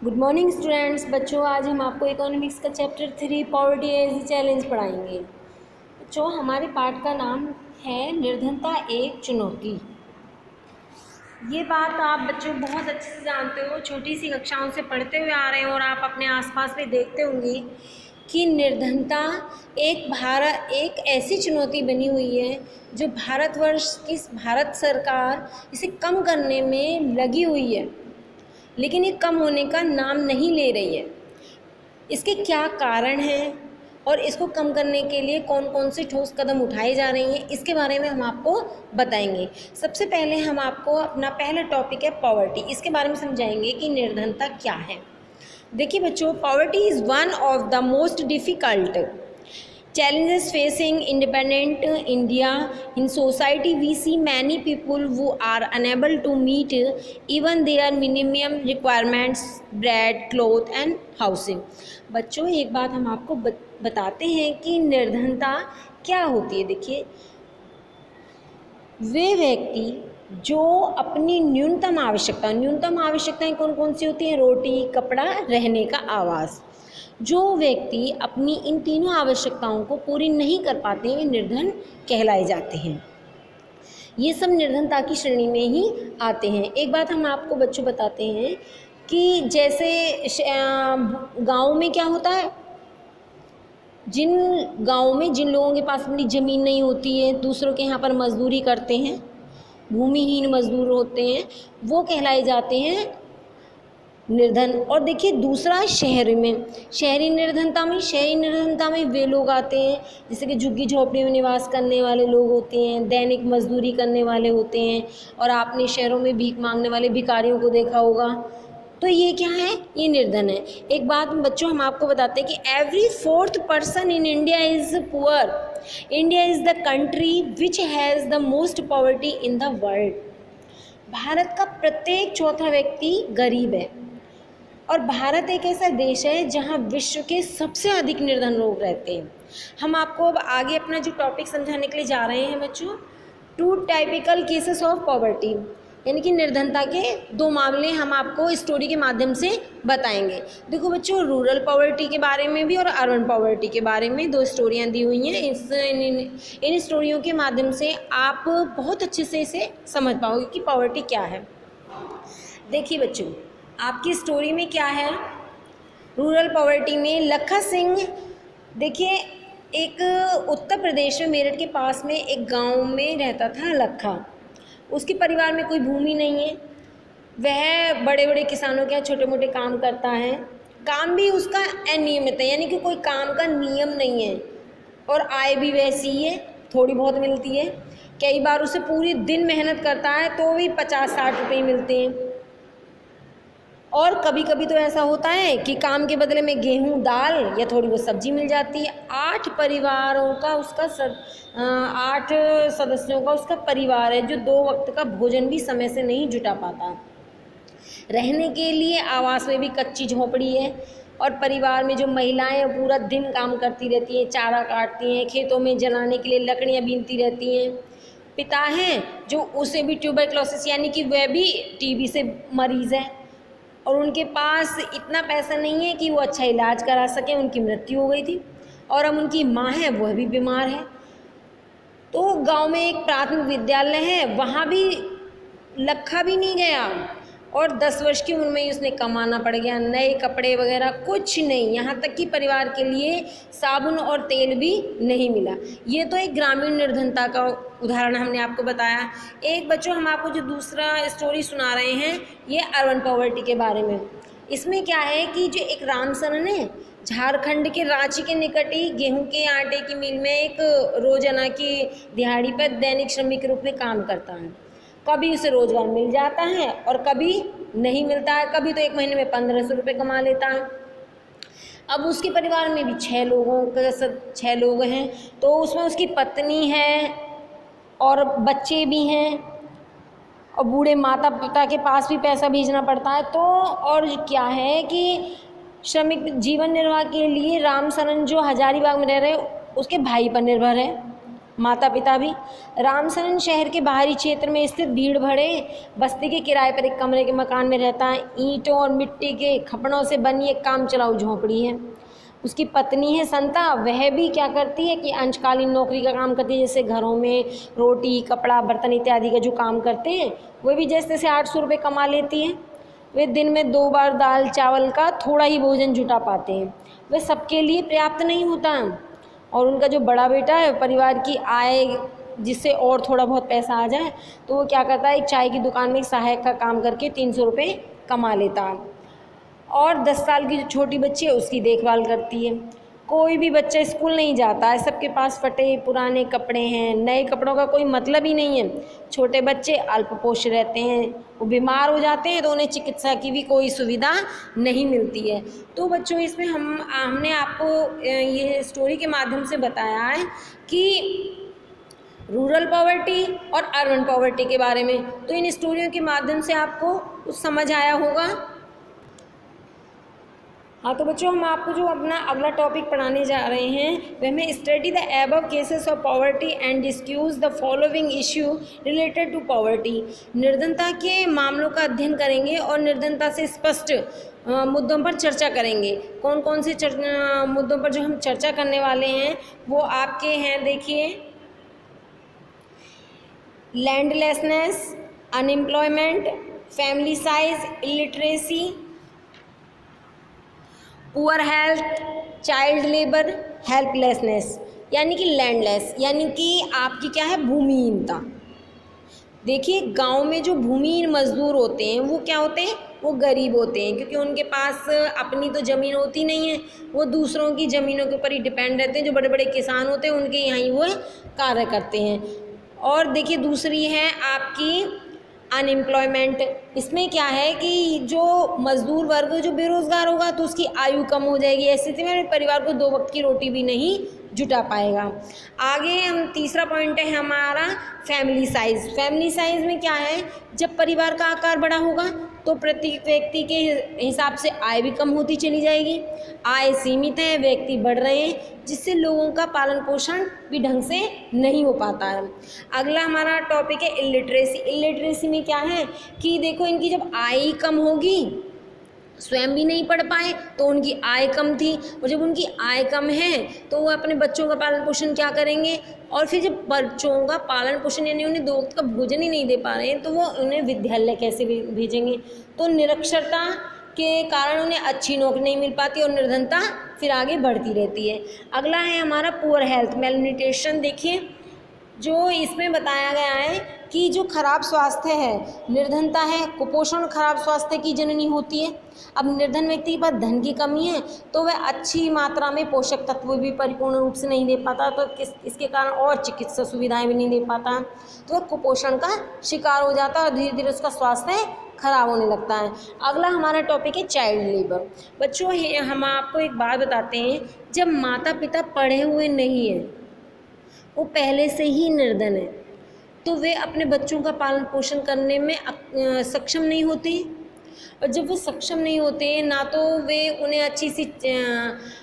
Good morning students. बच्चों, आज हम आपको इकोनॉमिक्स का चैप्टर 3 पॉवर्टी एज चैलेंज पढ़ाएंगे। बच्चों, हमारे पाठ का नाम है निर्धनता एक चुनौती। ये बात आप बच्चों बहुत अच्छे से जानते हो, छोटी सी कक्षाओं से पढ़ते हुए आ रहे हैं और आप अपने आसपास में देखते होंगे कि निर्धनता एक ऐसी चुनौती बनी हुई है जो भारतवर्ष की भारत सरकार इसे कम करने में लगी हुई है, लेकिन ये कम होने का नाम नहीं ले रही है। इसके क्या कारण हैं और इसको कम करने के लिए कौन कौन से ठोस कदम उठाए जा रहे हैं, इसके बारे में हम आपको बताएंगे। सबसे पहले हम आपको अपना पहला टॉपिक है पॉवर्टी, इसके बारे में समझाएंगे कि निर्धनता क्या है। देखिए बच्चों, poverty is one of the most difficult challenges facing independent India. In society we see many people who are unable to meet even their minimum requirements, bread, cloth and housing. बच्चों, एक बात हम आपको बताते हैं कि निर्धनता क्या होती है। देखिए, वे व्यक्ति जो अपनी न्यूनतम आवश्यकताएं कौन कौन सी होती हैं? रोटी, कपड़ा, रहने का आवास। जो व्यक्ति अपनी इन तीनों आवश्यकताओं को पूरी नहीं कर पाते हैं वे निर्धन कहलाए जाते हैं। ये सब निर्धनता की श्रेणी में ही आते हैं। एक बात हम आपको बच्चों बताते हैं कि जैसे गाँव में क्या होता है, जिन गाँव में जिन लोगों के पास अपनी ज़मीन नहीं होती है, दूसरों के यहाँ पर मजदूरी करते हैं, भूमिहीन मजदूर होते हैं, वो कहलाए जाते हैं निर्धन। और देखिए दूसरा शहरी निर्धनता में वे लोग आते हैं जैसे कि झुग्गी झोपड़ी में निवास करने वाले लोग होते हैं, दैनिक मजदूरी करने वाले होते हैं, और आपने शहरों में भीख मांगने वाले भिखारियों को देखा होगा। तो ये क्या है? ये निर्धन है। एक बात बच्चों हम आपको बताते हैं कि every 4th person in India is poor. India is the country which has the most poverty in the world. Bharat का प्रत्येक चौथा व्यक्ति गरीब है और भारत एक ऐसा देश है जहां विश्व के सबसे अधिक निर्धन लोग रहते हैं। हम आपको अब आगे अपना जो टॉपिक समझाने के लिए जा रहे हैं बच्चों, 2 टाइपिकल केसेस ऑफ पॉवर्टी, यानी कि निर्धनता के 2 मामले हम आपको स्टोरी के माध्यम से बताएंगे। देखो बच्चों, रूरल पॉवर्टी के बारे में भी और अर्बन पॉवर्टी के बारे में 2 स्टोरियाँ दी हुई हैं। इन स्टोरियों के माध्यम से आप बहुत अच्छे से इसे समझ पाओगे कि पॉवर्टी क्या है। देखिए बच्चों, आपकी स्टोरी में क्या है, रूरल पॉवर्टी में लखा सिंह, देखिए एक उत्तर प्रदेश में मेरठ के पास में एक गांव में रहता था लखा। उसके परिवार में कोई भूमि नहीं है, वह बड़े बड़े किसानों के यहाँ छोटे मोटे काम करता है। काम भी उसका अनियमित है, यानी कि कोई काम का नियम नहीं है, और आय भी वैसी ही है, थोड़ी बहुत मिलती है। कई बार उसे पूरी दिन मेहनत करता है तो भी 50-60 रुपये मिलते हैं, और कभी कभी तो ऐसा होता है कि काम के बदले में गेहूं, दाल या थोड़ी बहुत सब्जी मिल जाती है। 8 सदस्यों का उसका परिवार है जो 2 वक्त का भोजन भी समय से नहीं जुटा पाता। रहने के लिए आवास में भी कच्ची झोपड़ी है, और परिवार में जो महिलाएं पूरा दिन काम करती रहती हैं, चारा काटती हैं, खेतों में जलाने के लिए लकड़ियाँ बीनती रहती हैं। पिता हैं जो उसे भी ट्यूबरक्लोसिस यानी कि वह भी टीबी से मरीज़ है, और उनके पास इतना पैसा नहीं है कि वो अच्छा इलाज करा सकें, उनकी मृत्यु हो गई थी। और अब उनकी माँ है, वह भी बीमार है। तो गांव में एक प्राथमिक विद्यालय है, वहाँ भी लखा भी नहीं गया, और 10 वर्ष की उम्र में ही उसने कमाना पड़ गया। नए कपड़े वगैरह कुछ नहीं, यहाँ तक कि परिवार के लिए साबुन और तेल भी नहीं मिला। ये तो एक ग्रामीण निर्धनता का उदाहरण हमने आपको बताया। एक बच्चों, हम आपको जो दूसरा स्टोरी सुना रहे हैं ये अर्बन पॉवर्टी के बारे में। इसमें क्या है कि जो एक रामसरन है, झारखंड के रांची के निकट ही गेहूं के आटे की मिल में एक रोजाना की दिहाड़ी पर दैनिक श्रमिक के रूप में काम करता है। कभी उसे रोजगार मिल जाता है और कभी नहीं मिलता है, कभी तो 1 महीने में 1500 रुपये कमा लेता है। अब उसके परिवार में भी 6 लोग हैं, तो उसमें उसकी पत्नी है और बच्चे भी हैं, और बूढ़े माता पिता के पास भी पैसा भेजना पड़ता है। तो और क्या है कि श्रमिक जीवन निर्वाह के लिए रामसरन जो हजारीबाग में रह रहे उसके भाई पर निर्भर है। माता पिता भी। रामसरन शहर के बाहरी क्षेत्र में स्थित भीड़ भरे बस्ती के किराए पर एक कमरे के मकान में रहता है। ईंटों और मिट्टी के खपड़ों से बनी एक काम चलाऊ झोंपड़ी है। उसकी पत्नी है संता, वह भी क्या करती है कि अंशकालीन नौकरी का काम करती है, जैसे घरों में रोटी कपड़ा बर्तन इत्यादि का जो काम करते हैं वह भी जैसे तैसे 800 रुपये कमा लेती हैं। वे दिन में 2 बार दाल चावल का थोड़ा ही भोजन जुटा पाते हैं। वह सबके लिए पर्याप्त नहीं होता। और उनका जो बड़ा बेटा है परिवार की आय जिससे और थोड़ा बहुत पैसा आ जाए तो वो क्या करता है, एक चाय की दुकान में एक सहायक का काम करके 300 रुपये कमा लेता है। और 10 साल की जो छोटी बच्ची है उसकी देखभाल करती है। कोई भी बच्चा स्कूल नहीं जाता है, सबके पास फटे पुराने कपड़े हैं, नए कपड़ों का कोई मतलब ही नहीं है। छोटे बच्चे अल्पपोष रहते हैं, वो बीमार हो जाते हैं तो उन्हें चिकित्सा की भी कोई सुविधा नहीं मिलती है। तो बच्चों इसमें हमने आपको ये स्टोरी के माध्यम से बताया है कि रूरल पॉवर्टी और अर्बन पॉवर्टी के बारे में। तो इन स्टोरियों के माध्यम से आपको कुछ समझ आया होगा। हाँ तो बच्चों हम आपको जो अपना अगला टॉपिक पढ़ाने जा रहे हैं वह में study the above cases of poverty and discuss the following issue related to poverty. निर्धनता के मामलों का अध्ययन करेंगे और निर्धनता से स्पष्ट मुद्दों पर चर्चा करेंगे। कौन कौन से मुद्दों पर जो हम चर्चा करने वाले हैं वो आपके हैं, देखिए, landlessness, unemployment, family size, illiteracy, poor health, child labour, helplessness, यानी कि लैंडलेस यानी कि आपकी क्या है, भूमिहीनता। देखिए गांव में जो भूमिहीन मजदूर होते हैं वो क्या होते हैं, वो गरीब होते हैं, क्योंकि उनके पास अपनी तो ज़मीन होती नहीं है, वो दूसरों की ज़मीनों के ऊपर ही डिपेंड रहते हैं। जो बड़े बड़े किसान होते हैं उनके यहाँ ही वो कार्य करते हैं। और देखिए दूसरी है आपकी अनएम्प्लॉयमेंट। इसमें क्या है कि जो मजदूर वर्ग जो बेरोज़गार होगा तो उसकी आयु कम हो जाएगी, ऐसी स्थिति में परिवार को 2 वक्त की रोटी भी नहीं जुटा पाएगा। आगे हम तीसरा पॉइंट है हमारा फैमिली साइज़। फैमिली साइज़ में क्या है, जब परिवार का आकार बड़ा होगा तो प्रत्येक व्यक्ति के हिसाब से आय भी कम होती चली जाएगी। आय सीमित है, व्यक्ति बढ़ रहे हैं, जिससे लोगों का पालन पोषण भी ढंग से नहीं हो पाता है। अगला हमारा टॉपिक है इलिटरेसी। इलिटरेसी में क्या है कि देखो इनकी जब आय कम होगी, स्वयं भी नहीं पढ़ पाए तो उनकी आय कम थी, और जब उनकी आय कम है तो वो अपने बच्चों का पालन पोषण क्या करेंगे, और फिर जब बच्चों का पालन पोषण यानी उन्हें 2 वक्त का भोजन ही नहीं दे पा रहे हैं तो वो उन्हें विद्यालय कैसे भेजेंगे। तो निरक्षरता के कारण उन्हें अच्छी नौकरी नहीं मिल पाती और निर्धनता फिर आगे बढ़ती रहती है। अगला है हमारा पुअर हेल्थ, मेलन्यूट्रिशन। देखिए जो इसमें बताया गया है कि जो खराब स्वास्थ्य है, निर्धनता है, कुपोषण खराब स्वास्थ्य की जननी होती है। अब निर्धन व्यक्ति के पास धन की कमी है तो वह अच्छी मात्रा में पोषक तत्व भी परिपूर्ण रूप से नहीं दे पाता, तो इसके कारण और चिकित्सा सुविधाएं भी नहीं दे पाता, तो वह कुपोषण का शिकार हो जाता है और धीरे धीरे उसका स्वास्थ्य खराब होने लगता है। अगला हमारा टॉपिक है चाइल्ड लेबर। बच्चों हम आपको एक बात बताते हैं, जब माता पिता पढ़े हुए नहीं हैं, वो पहले से ही निर्धन है, तो वे अपने बच्चों का पालन पोषण करने में सक्षम नहीं होते। और जब वो सक्षम नहीं होते ना तो वे उन्हें अच्छी सी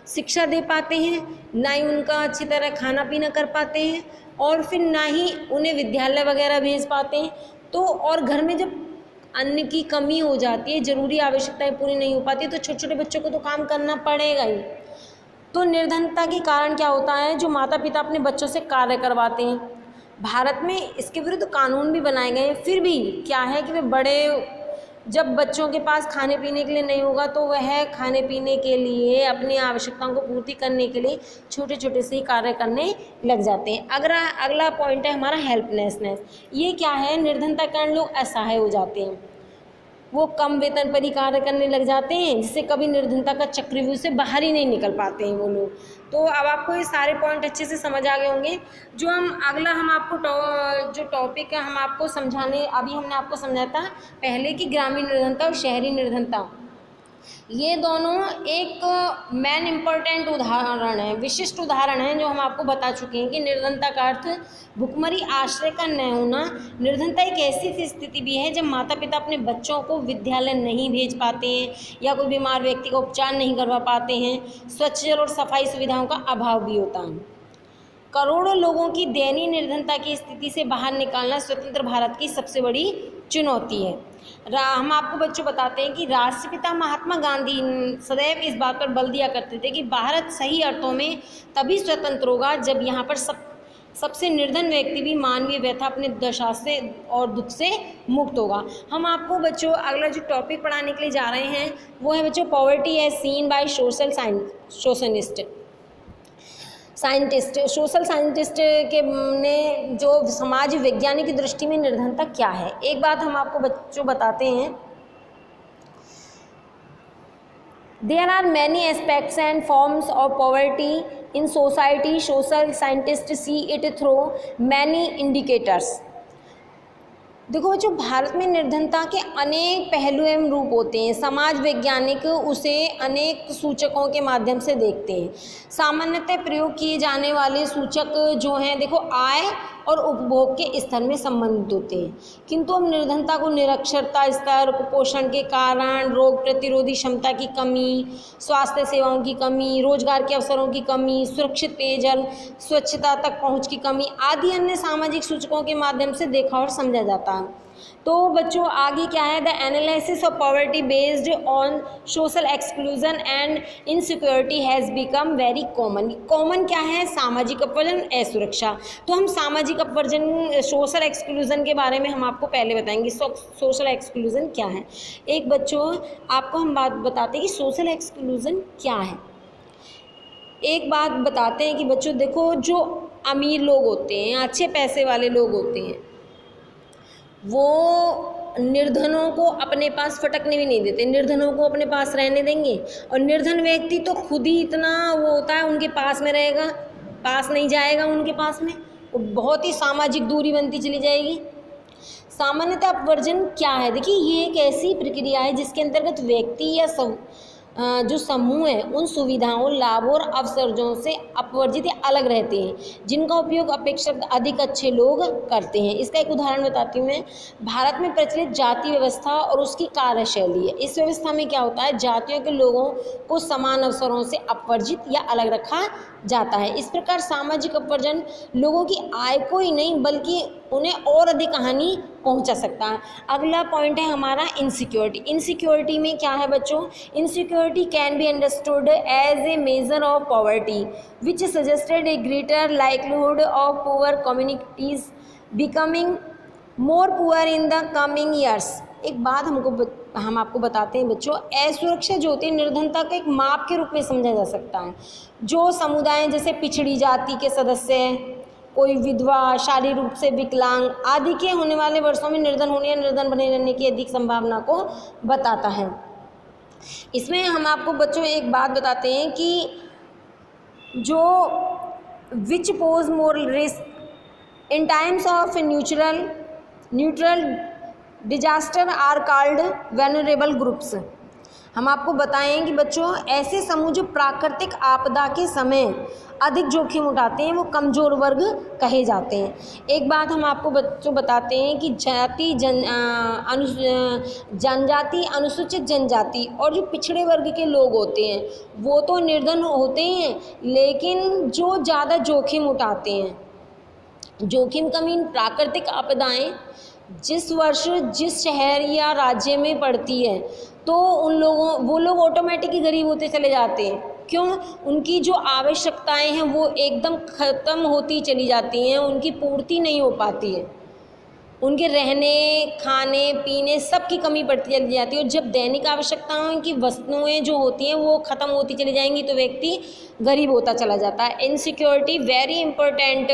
शिक्षा दे पाते हैं, ना ही उनका अच्छी तरह खाना पीना कर पाते हैं, और फिर ना ही उन्हें विद्यालय वगैरह भेज पाते हैं। तो और घर में जब अन्न की कमी हो जाती है, ज़रूरी आवश्यकताएं पूरी नहीं हो पाती, तो छोटे छोटे बच्चों को तो काम करना पड़ेगा ही। तो निर्धनता के कारण क्या होता है, जो माता पिता अपने बच्चों से कार्य करवाते हैं, भारत में इसके विरुद्ध कानून भी बनाए गए हैं, फिर भी क्या है कि वे बड़े जब बच्चों के पास खाने पीने के लिए नहीं होगा तो वह खाने पीने के लिए अपनी आवश्यकताओं को पूर्ति करने के लिए छोटे छोटे से ही कार्य करने लग जाते हैं। अगला पॉइंट है हमारा हेल्पलेसनेस। ये क्या है, निर्धनता के कारण लोग असहाय हो जाते हैं, वो कम वेतन पर ही कार्य करने लग जाते हैं, जिससे कभी निर्धनता का चक्रव्यूह से बाहर ही नहीं निकल पाते हैं वो लोग। तो अब आपको ये सारे पॉइंट अच्छे से समझ आ गए होंगे। जो हम अगला हम आपको जो टॉपिक है हम आपको समझाने, अभी हमने आपको समझाया था पहले की ग्रामीण निर्धनता और शहरी निर्धनता, ये दोनों एक मेन इम्पोर्टेंट उदाहरण है, विशिष्ट उदाहरण है जो हम आपको बता चुके हैं कि निर्धनता का अर्थ भुखमरी आश्रय का न होना। निर्धनता एक ऐसी स्थिति भी है जब माता पिता अपने बच्चों को विद्यालय नहीं भेज पाते हैं या कोई बीमार व्यक्ति का उपचार नहीं करवा पाते हैं, स्वच्छ जल और सफाई सुविधाओं का अभाव भी होता है। करोड़ों लोगों की दयनीय निर्धनता की स्थिति से बाहर निकालना स्वतंत्र भारत की सबसे बड़ी चुनौती है। हम आपको बच्चों बताते हैं कि राष्ट्रपिता महात्मा गांधी सदैव इस बात पर बल दिया करते थे कि भारत सही अर्थों में तभी स्वतंत्र होगा जब यहाँ पर सबसे निर्धन व्यक्ति भी मानवीय व्यथा अपने दशा से और दुख से मुक्त होगा। हम आपको बच्चों अगला जो टॉपिक पढ़ाने के लिए जा रहे हैं वो है बच्चों poverty as seen by social scientist के ने जो समाज वैज्ञानिक की दृष्टि में निर्धनता क्या है। एक बात हम आपको बच्चों बताते हैं, there are many aspects and forms of poverty in society, social scientist see it through many indicators. देखो बच्चों, भारत में निर्धनता के अनेक पहलू एवं रूप होते हैं। समाज वैज्ञानिक उसे अनेक सूचकों के माध्यम से देखते हैं। सामान्यतः प्रयोग किए जाने वाले सूचक जो हैं देखो आय और उपभोग के स्तर में संबंधित होते हैं, किंतु हम निर्धनता को निरक्षरता स्तर, कुपोषण के कारण, रोग प्रतिरोधी क्षमता की कमी, स्वास्थ्य सेवाओं की कमी, रोजगार के अवसरों की कमी, सुरक्षित पेयजल, स्वच्छता तक पहुंच की कमी आदि अन्य सामाजिक सूचकों के माध्यम से देखा और समझा जाता है। तो बच्चों आगे क्या है, the analysis of poverty based on social exclusion and insecurity has become very common. Common क्या है, सामाजिक अपवर्जन, असुरक्षा। तो हम सामाजिक अपवर्जन, सोशल एक्सक्लूजन के बारे में हम आपको पहले बताएंगे सोशल एक्सक्लूजन क्या है। एक बच्चों आपको हम बात बताते हैं कि सोशल एक्सक्लूजन क्या है। एक बात बताते हैं कि बच्चों देखो, जो अमीर लोग होते हैं, अच्छे पैसे वाले लोग होते हैं, वो निर्धनों को अपने पास फटकने भी नहीं देते, निर्धनों को अपने पास रहने देंगे। और निर्धन व्यक्ति तो खुद ही इतना वो होता है, उनके पास में रहेगा, पास नहीं जाएगा उनके पास में, वो बहुत ही सामाजिक दूरी बनती चली जाएगी। सामान्यतः अपवर्जन क्या है, देखिए ये एक ऐसी प्रक्रिया है जिसके अंतर्गत व्यक्ति या जो समूह है उन सुविधाओं, लाभों और अवसरों से अपवर्जित या अलग रहते हैं जिनका उपयोग अपेक्षाकृत अधिक अच्छे लोग करते हैं। इसका एक उदाहरण बताती हूँ मैं। भारत में प्रचलित जाति व्यवस्था और उसकी कार्यशैली है। इस व्यवस्था में क्या होता है, जातियों के लोगों को समान अवसरों से अपवर्जित या अलग रखा जाता है। इस प्रकार सामाजिक अपवर्जन लोगों की आय को ही नहीं बल्कि उन्हें और अधिक हानि पहुंचा सकता है। अगला पॉइंट है हमारा इनसिक्योरिटी। इनसिक्योरिटी में क्या है बच्चों, insecurity can be understood as a measure of poverty which suggested a greater likelihood of poor communities becoming more poor in the coming years. एक बात हम आपको बताते हैं बच्चों, असुरक्षा जो होती है निर्धनता को एक माप के रूप में समझा जा सकता है। जो समुदाय जैसे पिछड़ी जाति के सदस्य, कोई विधवा, शारीरिक रूप से विकलांग आदि के होने वाले वर्षों में निर्धन होने या निर्धन बने रहने की अधिक संभावना को बताता है। इसमें हम आपको बच्चों एक बात बताते हैं कि जो which pose more risk in times of neutral disaster are called vulnerable groups. हम आपको बताएं कि बच्चों ऐसे समूह जो प्राकृतिक आपदा के समय अधिक जोखिम उठाते हैं वो कमज़ोर वर्ग कहे जाते हैं। एक बात हम आपको बच्चों बताते हैं कि जनजाति, अनुसूचित जनजाति और जो पिछड़े वर्ग के लोग होते हैं वो तो निर्धन होते हैं, लेकिन जो ज़्यादा जोखिम उठाते हैं, जोखिम कमी प्राकृतिक आपदाएं जिस वर्ष जिस शहर या राज्य में पड़ती है तो वो लोग ऑटोमेटिकली गरीब होते चले जाते हैं। क्यों, उनकी जो आवश्यकताएं हैं वो एकदम ख़त्म होती चली जाती हैं, उनकी पूर्ति नहीं हो पाती है, उनके रहने, खाने, पीने सब की कमी पड़ती चली जाती है। और जब दैनिक आवश्यकताओं की वस्तुएं जो होती हैं वो ख़त्म होती चली जाएंगी तो व्यक्ति गरीब होता चला जाता है। Insecurity very important